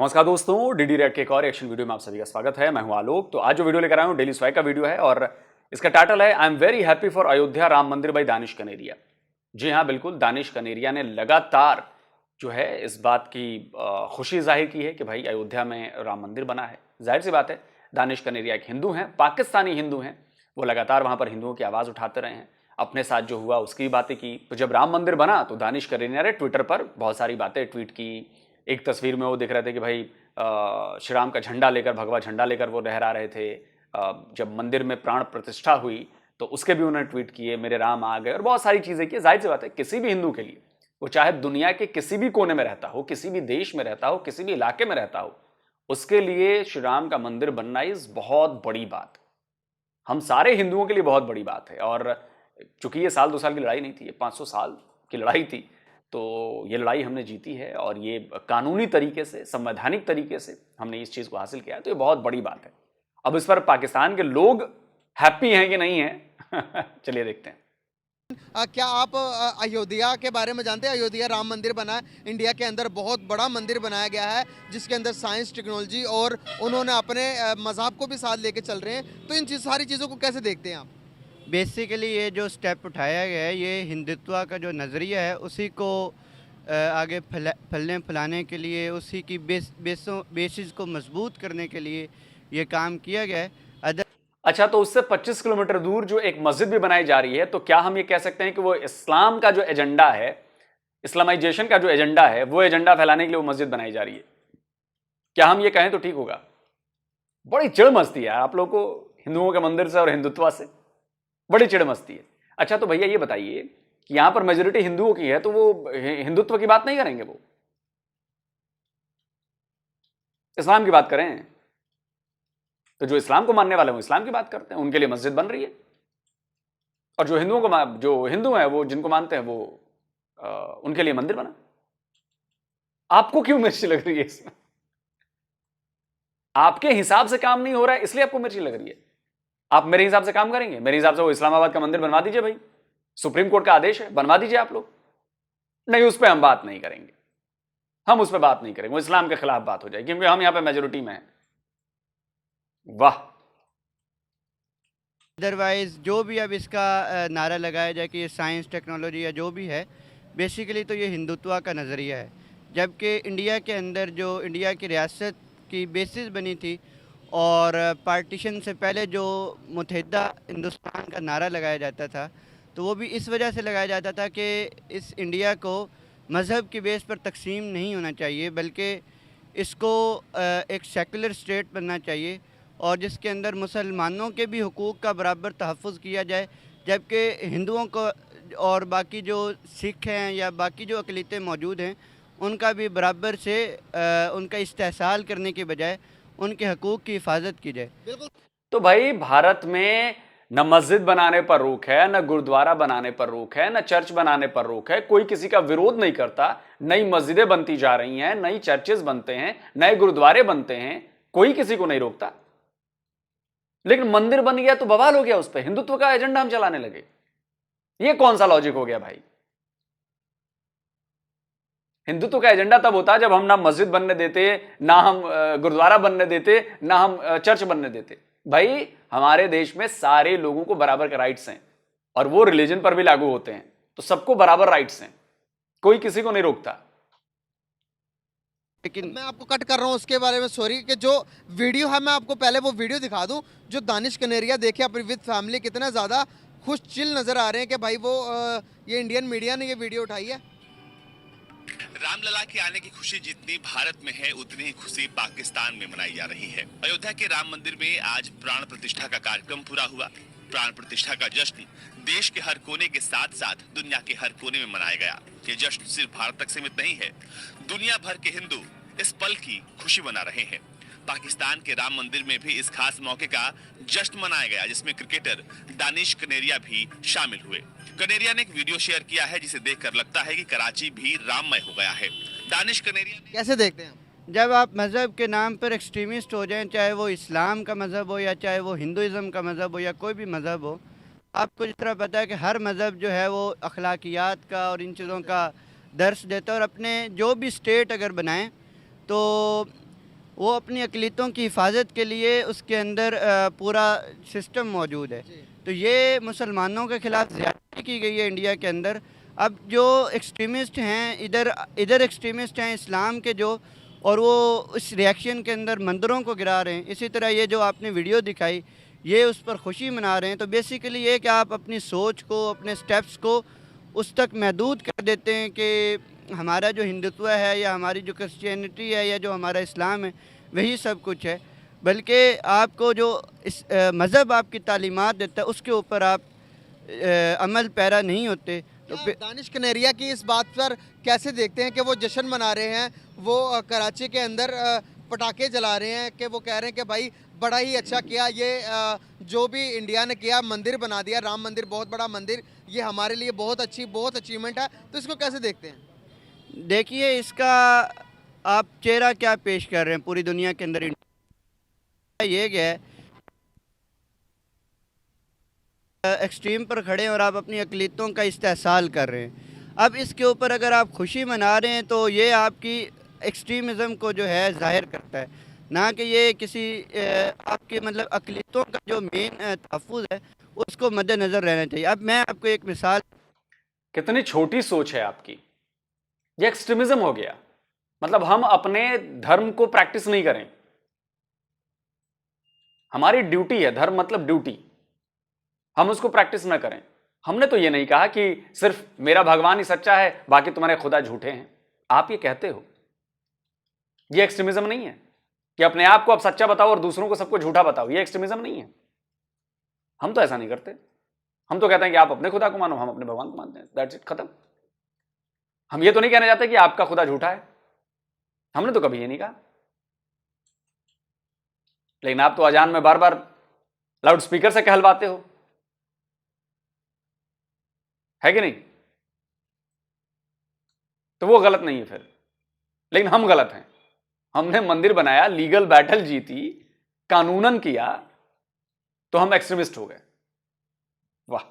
नमस्कार दोस्तों, DD red के एक और एक्शन वीडियो में आप सभी का स्वागत है। मैं हूं आलोक। तो आज जो वीडियो लेकर आया हूं डेली स्वाग का वीडियो है और इसका टाइटल है I am very happy for Ayodhya Ram मंदिर बाय दानिश कनेरिया। जी हां, बिल्कुल, दानिश कनेरिया ने लगातार जो है इस बात की खुशी जाहिर की है कि भाई अयोध्या में राम मंदिर बना है। जाहिर सी बात है, दानिश कनेरिया एक हिंदू हैं, पाकिस्तानी हिंदू हैं। वो लगातार वहां पर हिंदुओं की आवाज़ उठाते रहे हैं, अपने साथ जो हुआ उसकी बातें की। तो जब राम मंदिर बना तो दानिश कनेरिया ने ट्विटर पर बहुत सारी बातें ट्वीट की। एक तस्वीर में वो दिख रहे थे कि भाई श्री राम का झंडा लेकर, भगवा झंडा लेकर वो लहरा रहे थे। जब मंदिर में प्राण प्रतिष्ठा हुई तो उसके भी उन्होंने ट्वीट किए, मेरे राम आ गए, और बहुत सारी चीज़ें की। जाहिर सी बात है, किसी भी हिंदू के लिए, वो चाहे दुनिया के किसी भी कोने में रहता हो, किसी भी देश में रहता हो, किसी भी इलाके में रहता हो, उसके लिए श्री राम का मंदिर बनना इस बहुत बड़ी बात, हम सारे हिंदुओं के लिए बहुत बड़ी बात है। और चूंकि ये साल 2 साल की लड़ाई नहीं थी, ये 500 साल की लड़ाई थी, तो ये लड़ाई हमने जीती है और ये कानूनी तरीके से, संवैधानिक तरीके से हमने इस चीज़ को हासिल किया है। तो ये बहुत बड़ी बात है। अब इस पर पाकिस्तान के लोग हैप्पी हैं कि नहीं हैं चलिए देखते हैं। क्या आप अयोध्या के बारे में जानते हैं? अयोध्या राम मंदिर बना है, इंडिया के अंदर बहुत बड़ा मंदिर बनाया गया है जिसके अंदर साइंस, टेक्नोलॉजी और उन्होंने अपने मज़हब को भी साथ लेके चल रहे हैं। तो इन सारी चीज़ों को कैसे देखते हैं आप? बेसिकली ये जो स्टेप उठाया गया है, ये हिंदुत्व का जो नज़रिया है उसी को आगे फलने फैलाने के लिए, उसी की बेसिस को मजबूत करने के लिए ये काम किया गया है। अच्छा, तो उससे 25 किलोमीटर दूर जो एक मस्जिद भी बनाई जा रही है, तो क्या हम ये कह सकते हैं कि वो इस्लाम का जो एजेंडा है, इस्लामाइजेशन का जो एजेंडा है, वो एजेंडा फैलाने के लिए वो मस्जिद बनाई जा रही है? क्या हम ये कहें तो ठीक होगा? बड़ी चिढ़ मचती है आप लोगों को हिंदुओं के मंदिर से और हिंदुत्व से, बड़ी चिढ़ मचती है। अच्छा, तो भैया ये बताइए कि यहां पर मेजोरिटी हिंदुओं की है, तो वो हिंदुत्व की बात नहीं करेंगे, वो इस्लाम की बात करें। तो जो इस्लाम को मानने वाले हैं वो इस्लाम की बात करते हैं, उनके लिए मस्जिद बन रही है। और जो हिंदुओं को, जो हिंदू हैं, वो जिनको मानते हैं, वो उनके लिए मंदिर बना। आपको क्यों मिर्ची लग रही है इसमें? आपके हिसाब से काम नहीं हो रहा है इसलिए आपको मिर्ची लग रही है। आप मेरे हिसाब से काम करेंगे, मेरे हिसाब से वो इस्लामाबाद का मंदिर बनवा दीजिए भाई, सुप्रीम कोर्ट का आदेश है, बनवा दीजिए आप लोग। नहीं, उस पर हम बात नहीं करेंगे, हम उस पर बात नहीं करेंगे, वो इस्लाम के खिलाफ बात हो जाएगी, क्योंकि हम यहां पे मेजोरिटी में हैं। वाह। अदरवाइज़ जो भी अब इसका नारा लगाया जाए कि ये साइंस, टेक्नोलॉजी या जो भी है, बेसिकली तो ये हिंदुत्व का नज़रिया है। जबकि इंडिया के अंदर जो इंडिया की रियासत की बेसिस बनी थी और पार्टीशन से पहले जो मुत्तहिदा हिंदुस्तान का नारा लगाया जाता था, तो वो भी इस वजह से लगाया जाता था कि इस इंडिया को मज़हब की बेस पर तकसीम नहीं होना चाहिए, बल्कि इसको एक सेकुलर स्टेट बनना चाहिए और जिसके अंदर मुसलमानों के भी हुकूक़ का बराबर तहफ़्फ़ुज़ किया जाए, जबकि हिंदुओं को और बाकी जो सिख हैं या बाकी जो अक़लियतें मौजूद हैं, उनका भी बराबर से उनका इस्तेहसाल करने के बजाय उनके हकूक़ की हिफाजत की जाए। तो भाई, भारत में न मस्जिद बनाने पर रोक है, न गुरुद्वारा बनाने पर रोक है, न चर्च बनाने पर रोक है, कोई किसी का विरोध नहीं करता। नई मस्जिदें बनती जा रही हैं, नई चर्चेस बनते हैं, नए गुरुद्वारे बनते हैं, कोई किसी को नहीं रोकता। लेकिन मंदिर बन गया तो बवाल हो गया, उस पर हिंदुत्व का एजेंडा हम चलाने लगे। ये कौन सा लॉजिक हो गया भाई? हिंदुत्व का एजेंडा तब होता है जब हम ना मस्जिद बनने देते, ना हम गुरुद्वारा बनने देते, ना हम चर्च बनने देते। भाई, हमारे देश में सारे लोगों को बराबर के राइट्स हैं और वो रिलीजन पर भी लागू होते हैं, तो सबको बराबर राइट्स हैं, कोई किसी को नहीं रोकता। लेकिन मैं आपको कट कर रहा हूँ उसके बारे में, सॉरी, कि जो वीडियो है मैं आपको पहले वो वीडियो दिखा दूं जो दानिश कनेरिया, देखिए अपनी विद फैमिली कितना ज़्यादा खुश चिल नज़र आ रहे हैं कि भाई वो ये इंडियन मीडिया ने ये वीडियो उठाई है। रामलला के आने की खुशी जितनी भारत में है, उतनी ही खुशी पाकिस्तान में मनाई जा रही है। अयोध्या के राम मंदिर में आज प्राण प्रतिष्ठा का कार्यक्रम पूरा हुआ। प्राण प्रतिष्ठा का जश्न देश के हर कोने के साथ साथ दुनिया के हर कोने में मनाया गया। ये जश्न सिर्फ भारत तक सीमित नहीं है, दुनिया भर के हिंदू इस पल की खुशी मना रहे हैं। पाकिस्तान के राम मंदिर में भी इस खास मौके का जश्न मनाया गया, जिसमें क्रिकेटर दानिश कनेरिया भी शामिल हुए। कनेरिया ने एक वीडियो शेयर किया है जिसे देखकर लगता है कि कराची भी राममय हो गया है। दानिश कनेरिया कैसे देखते हैं? जब आप मज़हब के नाम पर एक्सट्रीमिस्ट हो जाएं, चाहे वो इस्लाम का मज़हब हो या चाहे वो हिंदुज़म का मज़हब हो या कोई भी मज़हब हो, आपको जिस तरह पता है कि हर मज़हब जो है वो अखलाकियात का और इन चीज़ों का दर्स देता है और अपने जो भी स्टेट अगर बनाएं तो वो अपनी अक़लियतों की हिफाजत के लिए उसके अंदर पूरा सिस्टम मौजूद है। तो ये मुसलमानों के ख़िलाफ़ ज़्यादती की गई है इंडिया के अंदर। अब जो एक्सट्रीमिस्ट हैं, इधर एक्सट्रीमिस्ट हैं इस्लाम के जो, और वो इस रिएक्शन के अंदर मंदिरों को गिरा रहे हैं। इसी तरह ये जो आपने वीडियो दिखाई, ये उस पर खुशी मना रहे हैं। तो बेसिकली ये कि आप अपनी सोच को, अपने स्टेप्स को उस तक महदूद कर देते हैं कि हमारा जो हिंदुत्व है या हमारी जो क्रिश्चियनिटी है या जो हमारा इस्लाम है वही सब कुछ है, बल्कि आपको जो इस मज़हब आपकी तालीमात देता है उसके ऊपर आप अमल पैरा नहीं होते। तो दानिश कनेरिया की इस बात पर कैसे देखते हैं कि वो जश्न मना रहे हैं, वो कराची के अंदर पटाखे जला रहे हैं, कि वो कह रहे हैं कि भाई बड़ा ही अच्छा किया ये जो भी इंडिया ने किया, मंदिर बना दिया, राम मंदिर, बहुत बड़ा मंदिर, ये हमारे लिए बहुत अचीवमेंट है। तो इसको कैसे देखते हैं? देखिए, इसका आप चेहरा क्या पेश कर रहे हैं पूरी दुनिया के अंदर। ये क्या है, एक्सट्रीम पर खड़े हैं और आप अपनी अक़लियतों का इस्तेहसाल कर रहे हैं। अब इसके ऊपर अगर आप खुशी मना रहे हैं तो ये आपकी एक्सट्रीमिज़म को जो है ज़ाहिर करता है, ना कि ये किसी आपके मतलब अक़लियतों का जो मेन तहफ़्फ़ुज़ है उसको मद्देनज़र रहना चाहिए। अब मैं आपको एक मिसाल, कितनी छोटी सोच है आपकी, ये एक्सट्रीमिज्म हो गया। मतलब हम अपने धर्म को प्रैक्टिस नहीं करें, हमारी ड्यूटी है, धर्म मतलब ड्यूटी, हम उसको प्रैक्टिस ना करें। हमने तो ये नहीं कहा कि सिर्फ मेरा भगवान ही सच्चा है, बाकी तुम्हारे खुदा झूठे हैं। आप ये कहते हो, ये एक्सट्रीमिज्म नहीं है कि अपने आप को आप सच्चा बताओ और दूसरों को सबको झूठा बताओ। ये एक्सट्रीमिज्म नहीं है। हम तो ऐसा नहीं करते। हम तो कहते हैं कि आप अपने खुदा को मानो, हम अपने भगवान को मानते हैं, दैट्स इट, खत्म। हम ये तो नहीं कहना चाहते कि आपका खुदा झूठा है, हमने तो कभी ये नहीं कहा। लेकिन आप तो अजान में बार बार लाउड स्पीकर से कहलवाते हो, है कि नहीं? तो वो गलत नहीं है फिर, लेकिन हम गलत हैं। हमने मंदिर बनाया, लीगल बैटल जीती, कानूनन किया, तो हम एक्सट्रीमिस्ट हो गए। वाह।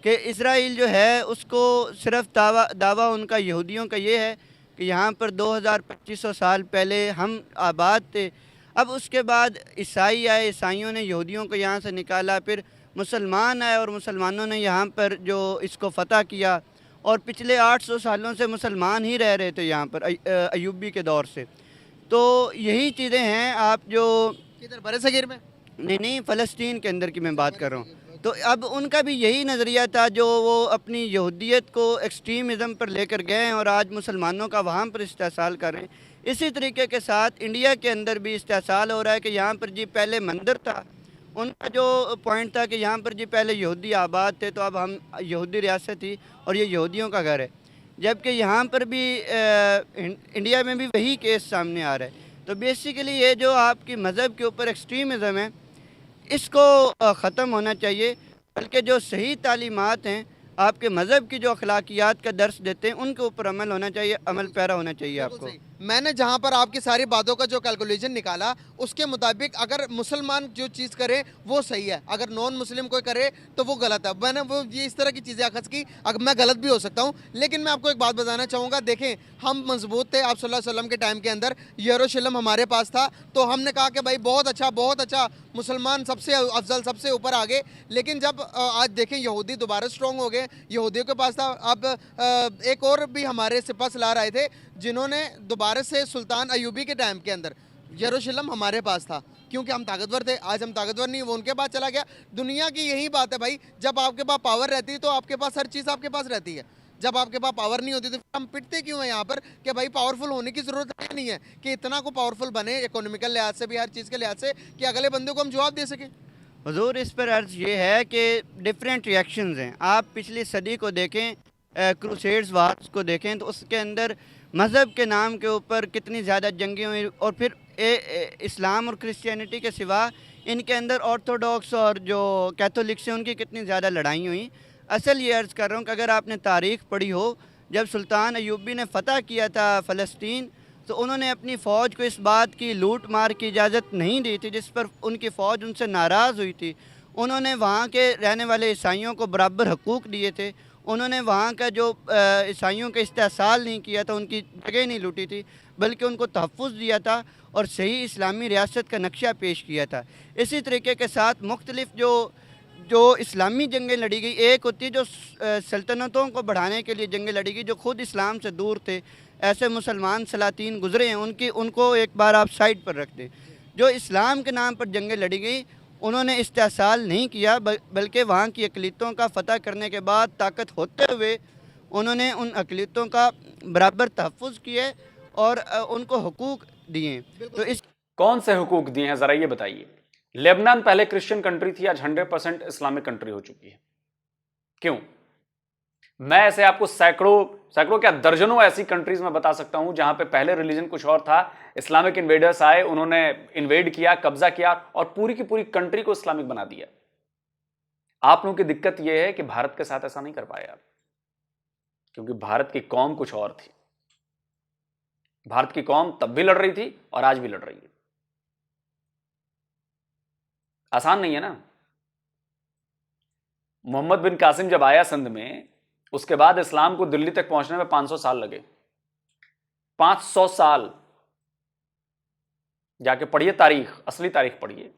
कि इज़राइल जो है उसको सिर्फ दावा उनका यहूदियों का ये है कि यहाँ पर 2000-2500 साल पहले हम आबाद थे। अब उसके बाद ईसाई आए, ईसाइयों ने यहूदियों को यहाँ से निकाला, फिर मुसलमान आए और मुसलमानों ने यहाँ पर जो इसको फ़तह किया, और पिछले 800 सालों से मुसलमान ही रह रहे थे यहाँ पर अयूबी के दौर से। तो यही चीज़ें हैं। आप जो किधर, बरसगीर में? नहीं, फ़लस्तीन के अंदर की मैं बात कर रहा हूँ। तो अब उनका भी यही नज़रिया था, जो वो अपनी यहूदियत को एक्सट्रीमिज़म पर लेकर गए हैं और आज मुसलमानों का वहाँ पर इस्तेहसाल कर रहे हैं। इसी तरीके के साथ इंडिया के अंदर भी इस्तेहसाल हो रहा है कि यहाँ पर जी पहले मंदिर था, उनका जो पॉइंट था कि यहाँ पर जी पहले यहूदी आबाद थे, तो अब हम यहूदी रियासत थी और ये यहूदियों का घर है। जबकि यहाँ पर भी इंडिया में भी वही केस सामने आ रहा है। तो बेसिकली ये जो आपकी मज़हब के ऊपर एक्सट्रीमिज़म है, इसको ख़त्म होना चाहिए, बल्कि जो सही तालीमात हैं, आपके मज़हब की जो अखलाकियात का दर्स देते हैं, उनके ऊपर अमल होना चाहिए, अमल पैरा होना चाहिए आपको। मैंने जहां पर आपकी सारी बातों का जो कैलकुलेशन निकाला, उसके मुताबिक अगर मुसलमान जो चीज़ करे वो सही है, अगर नॉन मुस्लिम कोई करे तो वो गलत है। मैंने वो ये इस तरह की चीज़ें अखज़ की, अगर मैं गलत भी हो सकता हूँ, लेकिन मैं आपको एक बात बताना चाहूँगा। देखें, हम मजबूत थे, आप सल्लल्लाहु अलैहि वसल्लम के टाइम के अंदर यरूशलेम हमारे पास था, तो हमने कहा कि भाई बहुत अच्छा, मुसलमान सबसे अफजल, सबसे ऊपर आ गए। लेकिन जब आज देखें यहूदी दोबारा स्ट्रॉन्ग हो गए, यहूदियों के पास था। अब एक और भी हमारे सिपा सलार आए थे, जिन्होंने दोबारा से सुल्तान अयूबी के टाइम के अंदर यरूशलेम हमारे पास था, क्योंकि हम ताकतवर थे। आज हम ताकतवर नहीं, वो उनके पास चला गया। दुनिया की यही बात है भाई, जब आपके पास पावर रहती है तो आपके पास हर चीज़ आपके पास रहती है। जब आपके पास पावर नहीं होती तो फिर हम पिटते क्यों हैं यहाँ पर कि भाई पावरफुल होने की ज़रूरत नहीं है कि इतना को पावरफुल बने, इकोनॉमिकल लिहाज से भी, हर चीज़ के लिहाज से, कि अगले बंदे को हम जवाब दे सकें। हुजूर, इस पर अर्ज़ ये है कि डिफरेंट रिएक्शंस हैं। आप पिछली सदी को देखें, क्रूसेड्स वार्स को देखें, तो उसके अंदर मज़हब के नाम के ऊपर कितनी ज़्यादा जंगें हुई, और फिर इस्लाम और क्रिश्चियनिटी के सिवा इनके अंदर ऑर्थोडॉक्स और जो कैथोलिक्स हैं उनकी कितनी ज़्यादा लड़ाई हुई। असल ये अर्ज़ कर रहा हूँ कि अगर आपने तारीख़ पढ़ी हो, जब सुल्तान अयूबी ने फ़तह किया था फ़लस्तीन, तो उन्होंने अपनी फ़ौज को इस बात की लूट मार की इजाज़त नहीं दी थी, जिस पर उनकी फ़ौज उनसे नाराज़ हुई थी। उन्होंने वहाँ के रहने वाले ईसाइयों को बराबर हकूक़ दिए थे, उन्होंने वहाँ का जो ईसाइयों का इस्तेहसाल नहीं किया था, उनकी जगह नहीं लूटी थी, बल्कि उनको तहफ़्फ़ुज़ दिया था और सही इस्लामी रियासत का नक्शा पेश किया था। इसी तरीके के साथ मुख्तलिफ़ जो इस्लामी जंगें लड़ी गई, एक होती है जो सल्तनतों को बढ़ाने के लिए जंगें लड़ी गई, जो ख़ुद इस्लाम से दूर थे, ऐसे मुसलमान सलातीन गुज़रे हैं, उनको एक बार आप साइड पर रख दें। जो इस्लाम के नाम पर जंगें लड़ी गई, उन्होंने इस्तेहसाल नहीं किया, बल्कि वहाँ की अक़लियतों का फ़तह करने के बाद ताकत होते हुए उन्होंने उन अक़लियतों का बराबर तहफ़्फ़ुज़ किए और उनको हुकूक दिए। तो इस कौन से हुकूक दिए हैं जरा ये बताइए। लेबनान पहले क्रिश्चियन कंट्री थी, आज 100% इस्लामिक कंट्री हो चुकी है। क्यों? मैं ऐसे आपको सैकड़ों क्या दर्जनों ऐसी कंट्रीज में बता सकता हूं जहां पे पहले रिलीजन कुछ और था, इस्लामिक इन्वेडर्स आए, उन्होंने इन्वेड किया, कब्जा किया और पूरी की पूरी कंट्री को इस्लामिक बना दिया। आप लोगों की दिक्कत यह है कि भारत के साथ ऐसा नहीं कर पाए आप, क्योंकि भारत की कौम कुछ और थी। भारत की कौम तब भी लड़ रही थी और आज भी लड़ रही है। आसान नहीं है ना। मोहम्मद बिन कासिम जब आया सिंध में, उसके बाद इस्लाम को दिल्ली तक पहुंचने में 500 साल लगे। 500 साल। जाके पढ़िए तारीख, असली तारीख पढ़िए।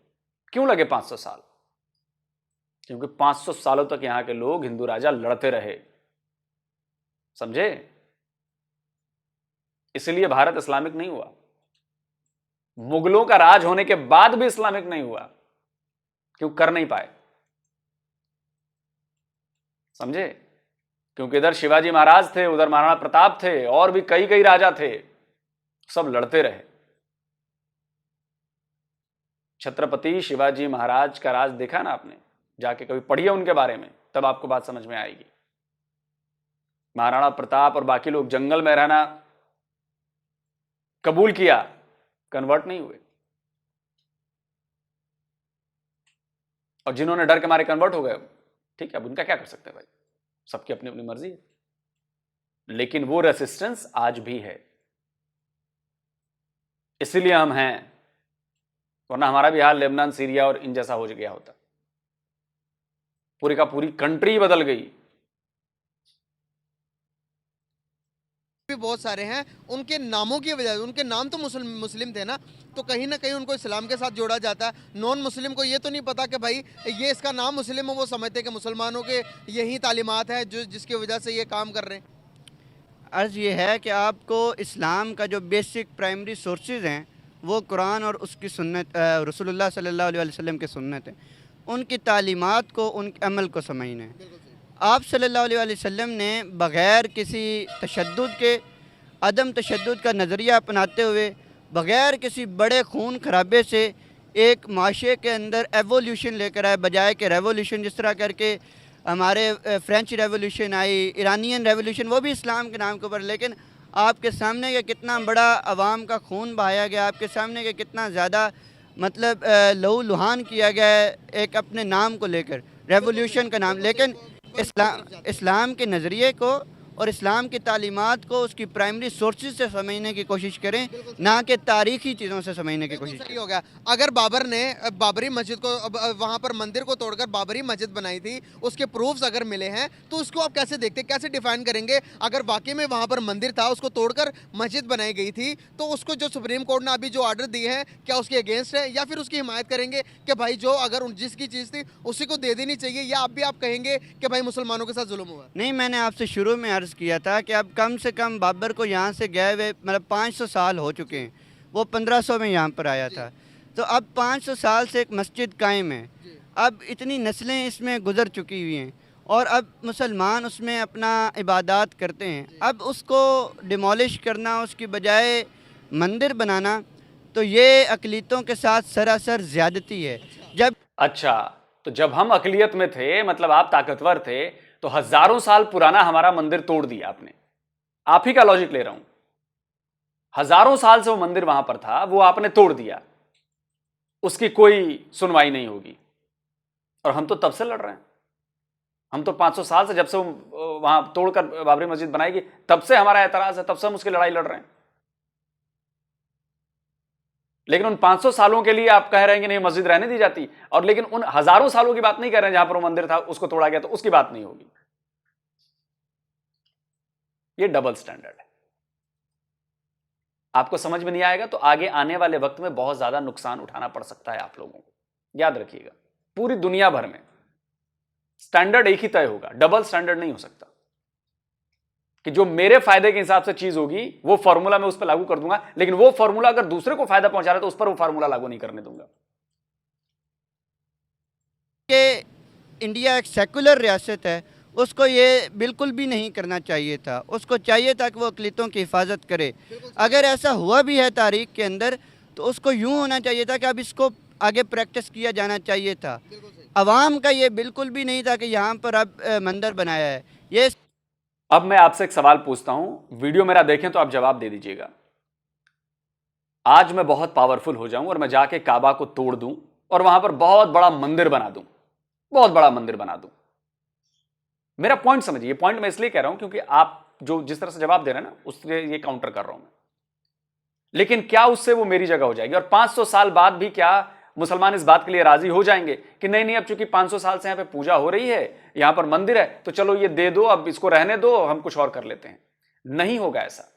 क्यों लगे 500 साल? क्योंकि 500 सालों तक यहां के लोग, हिंदू राजा लड़ते रहे, समझे? इसलिए भारत इस्लामिक नहीं हुआ। मुगलों का राज होने के बाद भी इस्लामिक नहीं हुआ, क्यों? कर नहीं पाए, समझे? क्योंकि इधर शिवाजी महाराज थे, उधर महाराणा प्रताप थे, और भी कई कई राजा थे, सब लड़ते रहे। छत्रपति शिवाजी महाराज का राज देखा ना आपने? जाके कभी पढ़िए उनके बारे में, तब आपको बात समझ में आएगी। महाराणा प्रताप और बाकी लोग जंगल में रहना कबूल किया, कन्वर्ट नहीं हुए। और जिन्होंने डर के मारे कन्वर्ट हो गए, ठीक है, अब उनका क्या कर सकते हैं भाई, सबकी अपनी अपनी मर्जी है। लेकिन वो रेसिस्टेंस आज भी है, इसीलिए हम हैं, वरना हमारा भी हाल लेबनान, सीरिया और इन जैसा हो गया होता। पूरी का पूरी कंट्री बदल गई। भी बहुत सारे हैं, उनके नामों की वजह से, उनके नाम तो मुस्लिम थे ना, तो कहीं ना कहीं उनको इस्लाम के साथ जोड़ा जाता है। नॉन मुस्लिम को ये तो नहीं पता कि भाई ये इसका नाम मुस्लिम है, वो समझते हैं कि मुसलमानों के यही तालीमात है जिसकी वजह से ये काम कर रहे हैं। अर्ज़ ये है कि आपको इस्लाम का जो बेसिक प्राइमरी सोर्सेज हैं वो कुरान और उसकी सुन्नत, रसूलुल्लाह सल्लल्लाहु अलैहि वसल्लम की सुन्नत है, उनकी तालीमात को, उनके अमल को समझना है। आप सल्लल्लाहु अलैहि वसल्लम ने बग़ैर किसी तशद्दुद के, अदम तशद्दुद का नज़रिया अपनाते हुए, बग़ैर किसी बड़े खून खराबे से एक माशरे के अंदर एवोल्यूशन लेकर आए, बजाय कि रेवोल्यूशन जिस तरह करके हमारे फ्रेंच रेवोल्यूशन आई, ईरानियन रेवोल्यूशन, वो भी इस्लाम के नाम के ऊपर, लेकिन आपके सामने के कितना बड़ा अवाम का खून बहाया गया, आपके सामने के कितना ज़्यादा मतलब लहू लुहान किया गया है एक अपने नाम को लेकर, रेवोल्यूशन का नाम। लेकिन इस्लाम के नज़रिए को और इस्लाम की तालीमात को उसकी प्राइमरी सोर्सेज से समझने की कोशिश करें, ना कि तारीख़ी चीज़ों से समझने की कोशिश सही हो गया। अगर बाबर ने बाबरी मस्जिद को, वहाँ पर मंदिर को तोड़कर बाबरी मस्जिद बनाई थी, उसके प्रूफ्स अगर मिले हैं, तो उसको आप कैसे देखते, कैसे डिफाइन करेंगे? अगर वाकई में वहाँ पर मंदिर था, उसको तोड़कर मस्जिद बनाई गई थी, तो उसको जो सुप्रीम कोर्ट ने अभी जो ऑर्डर दिए हैं, क्या उसके अगेंस्ट है, या फिर उसकी हिमायत करेंगे कि भाई जो अगर जिसकी चीज़ थी उसी को दे देनी चाहिए, या आप कहेंगे कि भाई मुसलमानों के साथ जुल्म हुआ? नहीं, मैंने आपसे शुरू में अर्ज़ किया था कि अब कम से कम बाबर को यहाँ से गए हुए मतलब 500 साल हो चुके हैं, वो 1500 में यहाँ पर आया था, तो अब 500 साल से एक मस्जिद कायम है। अब इतनी नस्लें इसमें गुज़र चुकी हुई हैं और अब मुसलमान उसमें अपना इबादत करते हैं। अब उसको डिमोलिश करना, उसकी बजाय मंदिर बनाना, तो ये अक़लियतों के साथ सरासर ज़्यादती है। अच्छा, तो जब हम अक़लियत में थे, मतलब आप ताकतवर थे, तो हजारों साल पुराना हमारा मंदिर तोड़ दिया आपने। आप ही का लॉजिक ले रहा हूं। हजारों साल से वो मंदिर वहां पर था, वो आपने तोड़ दिया, उसकी कोई सुनवाई नहीं होगी। और हम तो तब से लड़ रहे हैं, हम तो 500 साल से, जब से वो वहां तोड़कर बाबरी मस्जिद बनाएगी, तब से हमारा एतराज है, तब से हम उसकी लड़ाई लड़ रहे हैं। लेकिन उन 500 सालों के लिए आप कह रहे हैं कि नहीं मस्जिद रहने दी जाती, और लेकिन उन हजारों सालों की बात नहीं कर रहे हैं जहां पर वो मंदिर था, उसको तोड़ा गया, तो उसकी बात नहीं होगी। ये डबल स्टैंडर्ड है। आपको समझ में नहीं आएगा तो आगे आने वाले वक्त में बहुत ज्यादा नुकसान उठाना पड़ सकता है आप लोगों को। याद रखिएगा, पूरी दुनिया भर में स्टैंडर्ड एक ही तय होगा, डबल स्टैंडर्ड नहीं हो सकता कि जो मेरे फायदे के हिसाब से चीज होगी वो फॉर्मूला मैं उस पर लागू कर दूंगा, लेकिन वो फॉर्मूला अगर दूसरे को फायदा पहुंचा रहा है तो उस पर वो फॉर्मूला लागू नहीं करने दूंगा। कि इंडिया एक सेकुलर रियासत है, उसको ये बिल्कुल भी नहीं करना चाहिए था। उसको चाहिए था कि वो अक़लियतों की हिफाजत करे। अगर ऐसा हुआ भी है तारीख के अंदर तो उसको यूँ होना चाहिए था कि अब इसको आगे प्रैक्टिस किया जाना चाहिए था। अवाम का ये बिल्कुल भी नहीं था कि यहाँ पर अब मंदिर बनाया है। ये अब मैं आपसे एक सवाल पूछता हूं, वीडियो मेरा देखें तो आप जवाब दे दीजिएगा। आज मैं बहुत पावरफुल हो जाऊं और मैं जाके काबा को तोड़ दूं और वहां पर बहुत बड़ा मंदिर बना दूं, बहुत बड़ा मंदिर बना दूं। मेरा पॉइंट समझिए, ये पॉइंट मैं इसलिए कह रहा हूं क्योंकि आप जो जिस तरह से जवाब दे रहे हैं ना उससे ये काउंटर कर रहा हूं मैं। लेकिन क्या उससे वो मेरी जगह हो जाएगी? और 500 साल बाद भी क्या मुसलमान इस बात के लिए राजी हो जाएंगे कि नहीं नहीं अब चूंकि 500 साल से यहां पे पूजा हो रही है, यहां पर मंदिर है, तो चलो ये दे दो, अब इसको रहने दो, हम कुछ और कर लेते हैं? नहीं होगा ऐसा,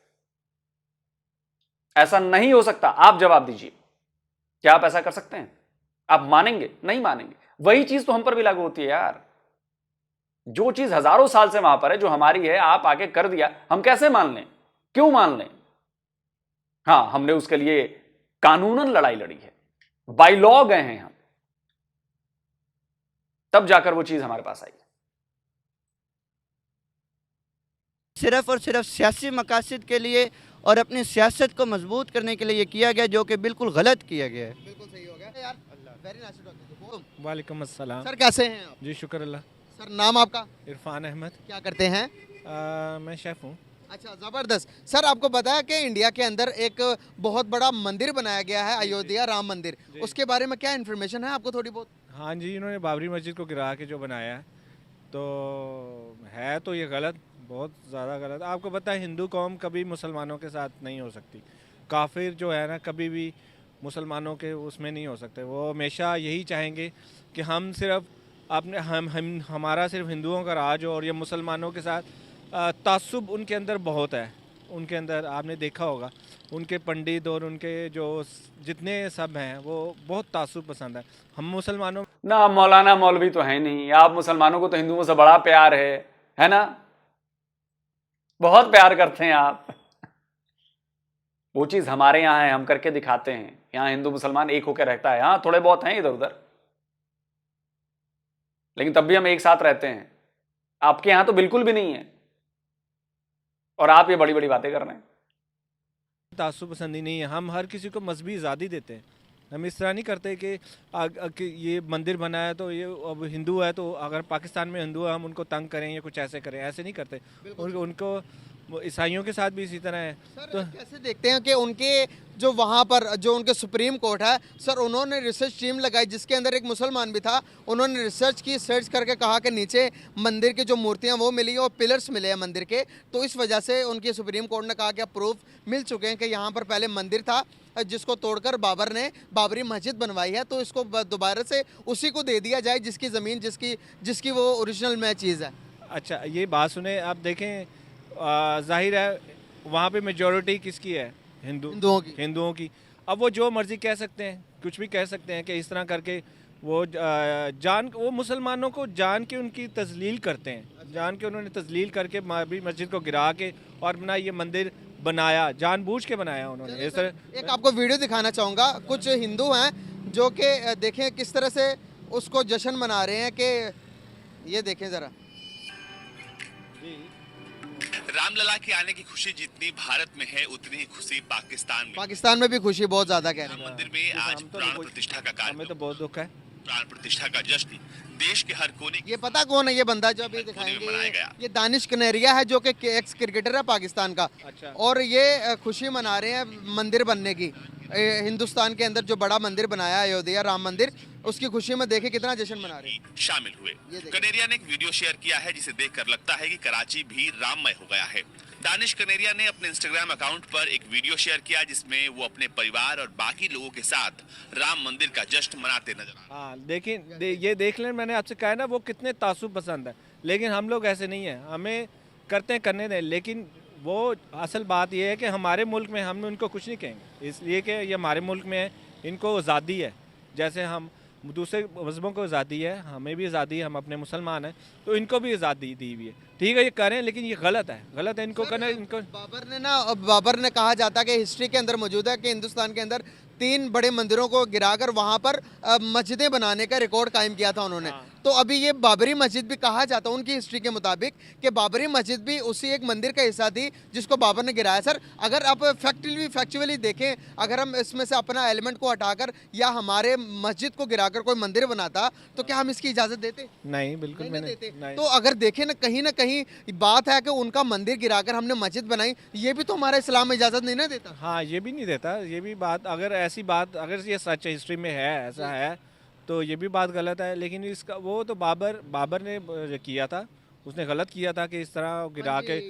ऐसा नहीं हो सकता। आप जवाब दीजिए, क्या आप ऐसा कर सकते हैं? आप मानेंगे? नहीं मानेंगे। वही चीज तो हम पर भी लागू होती है यार। जो चीज हजारों साल से वहां पर है, जो हमारी है, आप आके कर दिया, हम कैसे मान लें? क्यों मान लें? हां, हमने उसके लिए कानूनन लड़ाई लड़ी है, बाय लॉ गए हैं हम, तब जाकर वो चीज हमारे पास आई। सिर्फ और सिर्फ सियासी मकासद के लिए और अपनी सियासत को मजबूत करने के लिए ये किया गया, जो कि बिल्कुल गलत किया गया है। बिल्कुल सही हो गया यार। Very nice to talk. वालेकुम अस्सलाम। सर कैसे हैं आप? जी शुक्र अल्लाह। सर नाम आपका? इरफान अहमद। क्या करते हैं? मैं शेफ़ हूँ। अच्छा, ज़बरदस्त। सर आपको पता है कि इंडिया के अंदर एक बहुत बड़ा मंदिर बनाया गया है, अयोध्या राम मंदिर, उसके बारे में क्या इन्फॉर्मेशन है आपको थोड़ी बहुत? हाँ जी, इन्होंने बाबरी मस्जिद को गिरा के जो बनाया है, तो है तो ये गलत, बहुत ज़्यादा गलत। आपको पता है हिंदू कौम कभी मुसलमानों के साथ नहीं हो सकती। काफिर जो है ना कभी भी मुसलमानों के उसमें नहीं हो सकते। वो हमेशा यही चाहेंगे कि हम सिर्फ अपने हम हमारा सिर्फ हिंदुओं का राज हो, और ये मुसलमानों के साथ तासुब उनके अंदर बहुत है। उनके अंदर आपने देखा होगा उनके पंडित और उनके जो जितने सब हैं वो बहुत तासुब पसंद है। हम मुसलमानों ना मौलाना मौलवी तो है नहीं, आप मुसलमानों को तो हिंदुओं से बड़ा प्यार है ना? बहुत प्यार करते हैं आप। वो चीज हमारे यहाँ है, हम करके दिखाते हैं। यहाँ हिंदू मुसलमान एक होकर रहता है। हाँ थोड़े बहुत हैं इधर उधर, लेकिन तब भी हम एक साथ रहते हैं। आपके यहाँ तो बिल्कुल भी नहीं है, और आप ये बड़ी बड़ी बातें कर रहे हैं। तासुब पसंदी नहीं है। हम हर किसी को मजहबी आज़ादी देते हैं। हम इस तरह नहीं करते कि ये मंदिर बना है तो ये अब हिंदू है तो अगर पाकिस्तान में हिंदू है हम उनको तंग करें या कुछ ऐसे करें, ऐसे नहीं करते। उनको ईसाइयों के साथ भी इसी तरह है। सर तो कैसे देखते हैं कि उनके जो वहाँ पर जो उनके सुप्रीम कोर्ट है, सर उन्होंने रिसर्च टीम लगाई जिसके अंदर एक मुसलमान भी था। उन्होंने रिसर्च की, सर्च करके कहा कि नीचे मंदिर की जो मूर्तियाँ वो मिली और पिलर्स मिले हैं मंदिर के, तो इस वजह से उनकी सुप्रीम कोर्ट ने कहा कि प्रूफ मिल चुके हैं कि यहाँ पर पहले मंदिर था जिसको तोड़कर बाबर ने बाबरी मस्जिद बनवाई है, तो इसको दोबारा से उसी को दे दिया जाए जिसकी ज़मीन जिसकी वो ओरिजिनल में चीज़ है। अच्छा ये बात सुने, आप देखें जाहिर है वहाँ पे मेजॉरिटी किसकी है? हिंदुओं की। अब वो जो मर्जी कह सकते हैं, कुछ भी कह सकते हैं कि इस तरह करके वो मुसलमानों को जान के उनकी तजलील करते हैं। जान के उन्होंने तजलील करके बाबरी मस्जिद को गिरा के और अपना ये मंदिर बनाया, जानबूझ के बनाया उन्होंने। इस तरह एक आपको वीडियो दिखाना चाहूँगा। कुछ हिंदू हैं जो कि देखें किस तरह से उसको जश्न मना रहे हैं कि ये देखें ज़रा। रामलला के आने की खुशी जितनी भारत में है उतनी ही खुशी पाकिस्तान में भी खुशी बहुत ज़्यादा कह रहे हैं। मंदिर में आज प्राण प्रतिष्ठा का हमें कार्यक्रम, तो बहुत दुख है। प्राण प्रतिष्ठा का जश्न देश के हर कोने ये पता कौन है ये बंदा जो अभी में मनाया दिखाएंगे? गया। ये दानिश कनेरिया है जो कि एक्स क्रिकेटर है पाकिस्तान का। अच्छा। और ये खुशी मना रहे हैं मंदिर बनने की। हिंदुस्तान के अंदर जो बड़ा मंदिर बनाया है अयोध्या राम मंदिर, उसकी खुशी में देखे कितना जश्न मना रहे हैं। शामिल हुए। ये देखिए। कनेरिया ने एक वीडियो शेयर किया है जिसे देखकर लगता है कि कराची भी राममय हो गया है। दानिश कनेरिया ने अपने इंस्टाग्राम अकाउंट पर एक वीडियो शेयर किया जिसमें वो अपने परिवार और बाकी लोगों के साथ राम मंदिर का जश्न मनाते नजर आ रहे हैं। हाँ देखिए ये देख लें, मैंने आपसे कहा ना वो कितने तासुब पसंद है, लेकिन हम लोग ऐसे नहीं हैं। हमें करते हैं, करने दें, लेकिन वो असल बात ये है कि हमारे मुल्क में हम उनको कुछ नहीं कहेंगे, इसलिए कि ये हमारे मुल्क में है, इनको आज़ादी है। जैसे हम दूसरे मज़हबों को आज़ादी है, हमें भी आज़ादी है, हम अपने मुसलमान हैं, तो इनको भी आज़ादी दी हुई है। ठीक है, ये करें, लेकिन ये गलत है इनको करना। इनको बाबर ने कहा जाता है कि हिस्ट्री के अंदर मौजूद है कि हिंदुस्तान के अंदर 3 बड़े मंदिरों को गिराकर वहां पर मस्जिदें बनाने का रिकॉर्ड कायम किया था उन्होंने। तो अभी ये बाबरी मस्जिद भी कहा जाता है उनकी हिस्ट्री के मुताबिक कि बाबरी मस्जिद भी उसी एक मंदिर का हिस्सा थी जिसको बाबर ने गिराया। सर, अगर आप फैक्चुअली देखें, अगर हम इसमें से अपना एलिमेंट को हटाकर या हमारे मस्जिद को गिराकर कोई मंदिर बनाता तो क्या हम इसकी इजाजत देते? नहीं, बिल्कुल नहीं नहीं देते। नहीं। तो अगर देखें ना कहीं बात है कि उनका मंदिर गिराकर हमने मस्जिद बनाई, ये भी तो हमारा इस्लाम इजाजत नहीं ना देता। हाँ, ये भी नहीं देता, ये भी बात, अगर ऐसी बात, अगर ये सच हिस्ट्री में है, ऐसा है, तो ये भी बात गलत है। लेकिन इसका वो तो बाबर ने किया था, उसने गलत किया था कि इस तरह गिरा के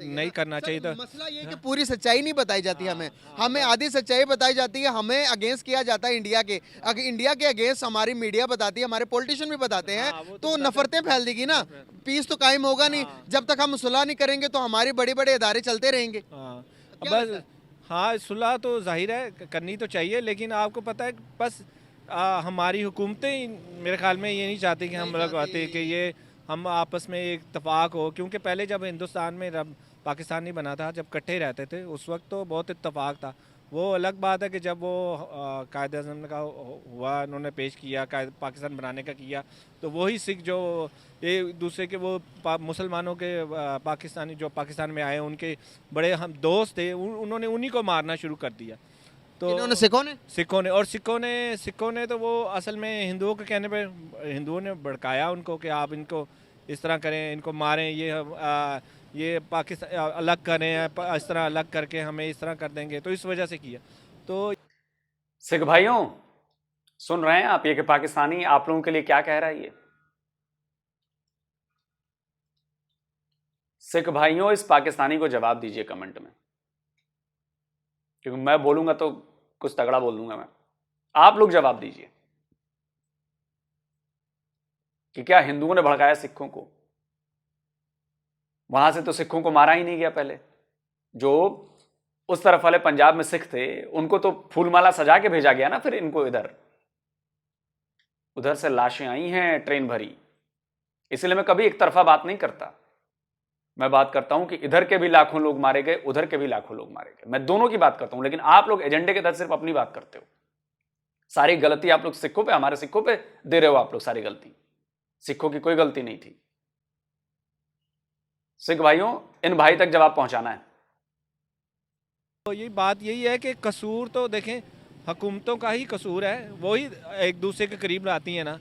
नहीं करना चाहिए था। मसला ये है कि पूरी सच्चाई नहीं बताई जाती हमें आधी सच्चाई बताई जाती है, हमें अगेंस्ट किया जाता है इंडिया के। अगर इंडिया के अगेंस्ट हमारी मीडिया बताती है, हमारे पॉलिटिशियन भी बताते हैं, तो नफरतें फैल देगी ना, पीस तो कायम होगा नहीं। जब तक हम सुलह नहीं करेंगे तो हमारे बड़े बड़े इदारे चलते रहेंगे। बस हाँ, सुलह तो जाहिर है करनी तो चाहिए, लेकिन आपको पता है बस हमारी हुकूमतें मेरे ख्याल में ये नहीं चाहती कि हम लोग आते कि ये हम आपस में एक इत्तेफाक हो। क्योंकि पहले जब हिंदुस्तान में पाकिस्तान नहीं बना था, जब इकट्ठे रहते थे, उस वक्त तो बहुत इत्तेफाक था। वो अलग बात है कि जब वो कायद आज़म का हुआ, उन्होंने पेश किया, पाकिस्तान बनाने का किया, तो वही सिख जो एक दूसरे के वो मुसलमानों के पाकिस्तानी जो पाकिस्तान में आए, उनके बड़े हम दोस्त थे, उन्होंने उन्हीं को मारना शुरू कर दिया। तो इन्होंने सिखों ने तो वो असल में हिंदुओं के कहने पे हिंदुओं ने भड़काया उनको कि आप इनको इस तरह करें, इनको मारें, ये पाकिस्तान अलग करें, इस तरह अलग करके हमें इस तरह कर देंगे, तो इस वजह से किया। तो सिख भाइयों, सुन रहे हैं आप ये कि पाकिस्तानी आप लोगों के लिए क्या कह रहा है ये? सिख भाइयों, इस पाकिस्तानी को जवाब दीजिए कमेंट में, क्योंकि मैं बोलूंगा तो कुछ तगड़ा बोल दूंगा मैं। आप लोग जवाब दीजिए कि क्या हिंदुओं ने भड़काया सिखों को? वहां से तो सिखों को मारा ही नहीं गया पहले। जो उस तरफ वाले पंजाब में सिख थे, उनको तो फूलमाला सजा के भेजा गया ना, फिर इनको उधर से लाशें आई हैं ट्रेन भरी। इसलिए मैं कभी एक तरफा बात नहीं करता। मैं बात करता हूं कि इधर के भी लाखों लोग मारे गए, उधर के भी लाखों लोग मारे गए। मैं दोनों की बात करता हूं, लेकिन आप लोग एजेंडे के तहत सिर्फ अपनी बात करते हो। सारी गलती आप लोग सिखों पे, हमारे सिखों पे दे रहे हो आप लोग सारी गलती। सिखों की कोई गलती नहीं थी। सिख भाइयों, इन भाई तक जवाब पहुंचाना है। तो ये बात यही है कि कसूर तो देखें हुकूमतों का ही कसूर है, वही एक दूसरे के करीब लाती है ना।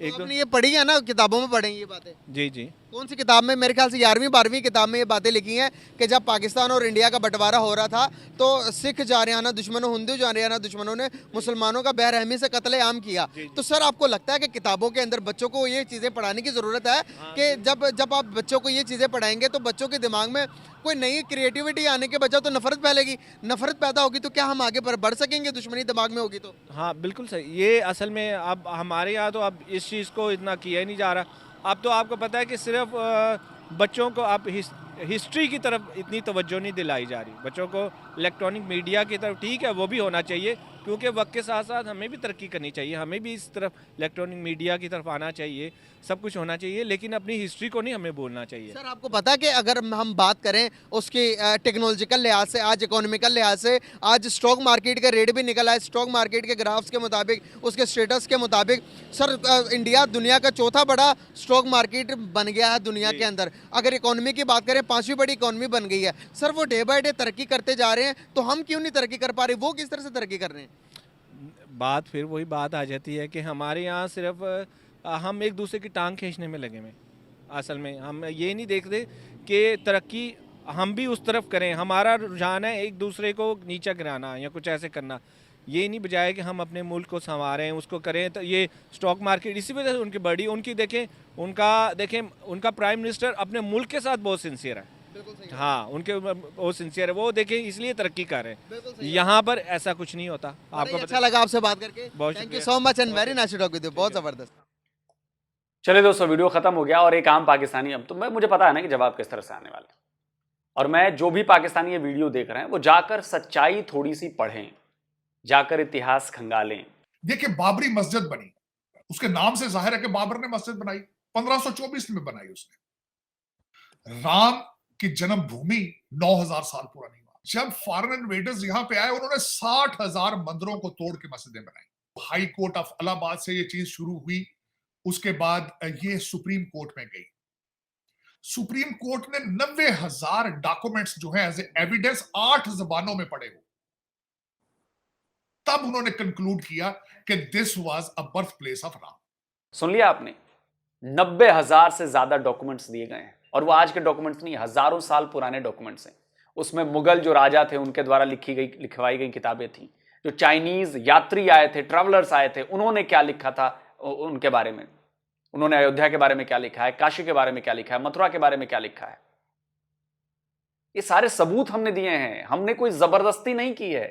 तो आपने ये पढ़ी है ना, किताबों में पढ़ेंगे ये बातें? जी जी। कौन सी किताब में? मेरे ख्याल से 11वीं 12वीं किताब में ये बातें लिखी हैं कि जब पाकिस्तान और इंडिया का बंटवारा हो रहा था तो सिख जारियाना दुश्मनों, हिंदू जारियाना दुश्मनों ने मुसलमानों का बेरहमी से कत्लेआम किया। तो सर, आपको लगता है कि किताबों के अंदर बच्चों को ये चीज़ें पढ़ाने की ज़रूरत है कि जब आप बच्चों को ये चीज़ें पढ़ाएंगे तो बच्चों के दिमाग में कोई नई क्रिएटिविटी आने के बजाय तो नफरत फैलेगी, नफरत पैदा होगी, तो क्या हम आगे बढ़ सकेंगे? दुश्मनी दिमाग में होगी तो। हाँ, बिल्कुल सही। ये असल में अब हमारे यहाँ तो अब इस चीज़ को इतना किया ही नहीं जा रहा। अब तो आपको पता है कि सिर्फ बच्चों को अब हिस्ट्री की तरफ इतनी तवज्जो नहीं दिलाई जा रही। बच्चों को इलेक्ट्रॉनिक मीडिया की तरफ, ठीक है वो भी होना चाहिए, क्योंकि वक्त के साथ साथ हमें भी तरक्की करनी चाहिए, हमें भी इस तरफ इलेक्ट्रॉनिक मीडिया की तरफ आना चाहिए, सब कुछ होना चाहिए, लेकिन अपनी हिस्ट्री को नहीं हमें भूलना चाहिए। सर, आपको पता है कि अगर हम बात करें उसकी टेक्नोलॉजिकल लिहाज से, आज इकोनॉमिकल लिहाज से, आज स्टॉक मार्केट का रेट भी निकला है, स्टॉक मार्केट के ग्राफ्स के मुताबिक, उसके स्टेटस के मुताबिक सर इंडिया दुनिया का चौथा बड़ा स्टॉक मार्केट बन गया है दुनिया के अंदर। अगर इकोनॉमी की बात करें, 5वीं बड़ी इकोनॉमी बन गई है। सर, वो डे बाय डे तरक्की करते जा रहे हैं, तो हम क्यों नहीं तरक्की कर पा रहे? वो किस तरह से तरक्की कर रहे हैं? बात फिर वही बात आ जाती है कि हमारे यहाँ सिर्फ हम एक दूसरे की टांग खींचने में लगे हुए। असल में हम ये नहीं देखते कि तरक्की हम भी उस तरफ करें। हमारा रुझान है एक दूसरे को नीचा गिराना या कुछ ऐसे करना। ये नहीं बजाय कि हम अपने मुल्क को संवारें, उसको करें। तो ये स्टॉक मार्केट इसी वजह से उनकी बढ़ी। उनकी देखें उनका प्राइम मिनिस्टर अपने मुल्क के साथ बहुत सिंसियर है। हाँ, उनके वो सिंसियर है, वो देखें इसलिए तरक्की कर रहे हैं। यहाँ पर ऐसा कुछ नहीं होता। आपको अच्छा लगा आपसे बात करके। बहुत thank you so much and very nice to talk with you. बहुत जबरदस्त। चलिए दोस्तों, वीडियो खत्म हो गया और एक आम पाकिस्तानी, अब तो मुझे पता है ना कि जवाब किस तरह से आने वाला है। और मैं जो भी पाकिस्तानी ये वीडियो देख रहे हैं वो जाकर सच्चाई थोड़ी सी पढ़ें, जाकर इतिहास खंगालें। देखिए, बाबरी मस्जिद बनी, उसके नाम से जाहिर है कि बाबर ने मस्जिद बनाई, 1524 में बनाई उसने। राम की जन्मभूमि 9000 साल पुरानी हुआ। जब फॉरेन इन्वेडर्स यहां पे आए, उन्होंने 60,000 मंदिरों को तोड़ के मस्जिदें बनाई। हाई कोर्ट ऑफ इलाहाबाद से ये चीज शुरू हुई, उसके बाद ये सुप्रीम कोर्ट में गई। सुप्रीम कोर्ट ने 90,000 डॉक्यूमेंट्स जो है एज एविडेंस 8 जबानों में पढ़े हो, तब उन्होंने कंक्लूड किया कि this was a birth place of Ram. सुन लिया आपने, 90,000 से ज्यादा डॉक्यूमेंट्स दिए गए हैं, और वो आज के डॉक्यूमेंट्स नहीं, हजारों साल पुराने डॉक्यूमेंट्स हैं। उसमें मुगल जो राजा थे उनके द्वारा लिखवाई गई किताबें थी, जो चाइनीज यात्री आए थे, ट्रैवलर्स आए थे, उन्होंने क्या लिखा था उनके बारे में, उन्होंने अयोध्या के बारे में क्या लिखा है, काशी के बारे में क्या लिखा है, मथुरा के बारे में क्या लिखा है। ये सारे सबूत हमने दिए हैं, हमने कोई जबरदस्ती नहीं की है।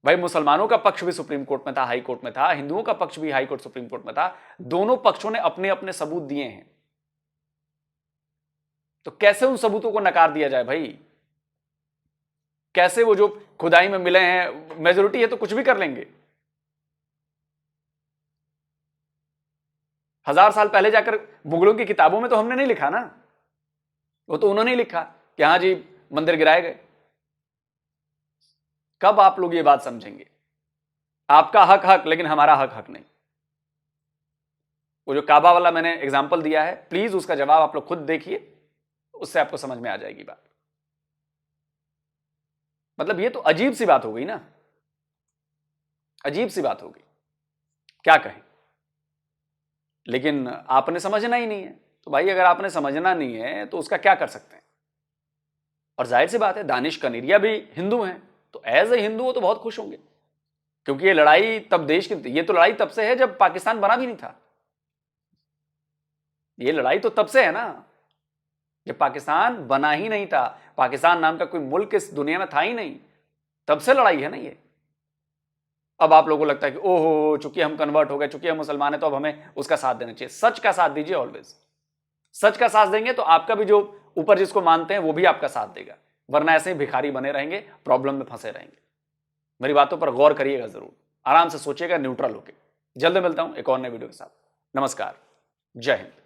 भाई मुसलमानों का पक्ष भी सुप्रीम कोर्ट में था, हाई कोर्ट में था, हिंदुओं का पक्ष भी हाई कोर्ट सुप्रीम कोर्ट में था, दोनों पक्षों ने अपने अपने सबूत दिए हैं। तो कैसे उन सबूतों को नकार दिया जाए भाई? कैसे वो जो खुदाई में मिले हैं, मेजोरिटी है तो कुछ भी कर लेंगे। 1000 साल पहले जाकर मुगलों की किताबों में तो हमने नहीं लिखा ना, वो तो उन्होंने ही लिखा कि हां जी मंदिर गिराए गए। कब आप लोग ये बात समझेंगे? आपका हक हक, लेकिन हमारा हक हक नहीं। वो जो काबा वाला मैंने एग्जांपल दिया है, प्लीज उसका जवाब आप लोग खुद देखिए, उससे आपको समझ में आ जाएगी बात। मतलब ये तो अजीब सी बात हो गई ना, अजीब सी बात हो गई, क्या कहें। लेकिन आपने समझना ही नहीं है, तो भाई अगर आपने समझना नहीं है तो उसका क्या कर सकते हैं। और जाहिर सी बात है, दानिश कनेरिया भी हिंदू हैं, तो एज ए हिंदू हो तो बहुत खुश होंगे, क्योंकि ये लड़ाई तब ये तो लड़ाई तब से है जब पाकिस्तान बना भी नहीं था। ये लड़ाई तो तब से है ना, जब पाकिस्तान बना ही नहीं था, पाकिस्तान नाम का कोई मुल्क इस दुनिया में था ही नहीं, तब से लड़ाई है ना ये। अब आप लोगों को लगता है कि ओहो चूंकि हम कन्वर्ट हो गए, चूंकि हम मुसलमान हैं, तो अब हमें उसका साथ देना चाहिए। सच का साथ दीजिए ऑलवेज। सच का साथ देंगे तो आपका भी जो ऊपर जिसको मानते हैं वो भी आपका साथ देगा, वरना ऐसे ही भिखारी बने रहेंगे, प्रॉब्लम में फंसे रहेंगे। मेरी बातों पर गौर करिएगा जरूर, आराम से सोचिएगा, न्यूट्रल होके। जल्द मिलता हूं एक और नए वीडियो के साथ। नमस्कार, जय हिंद।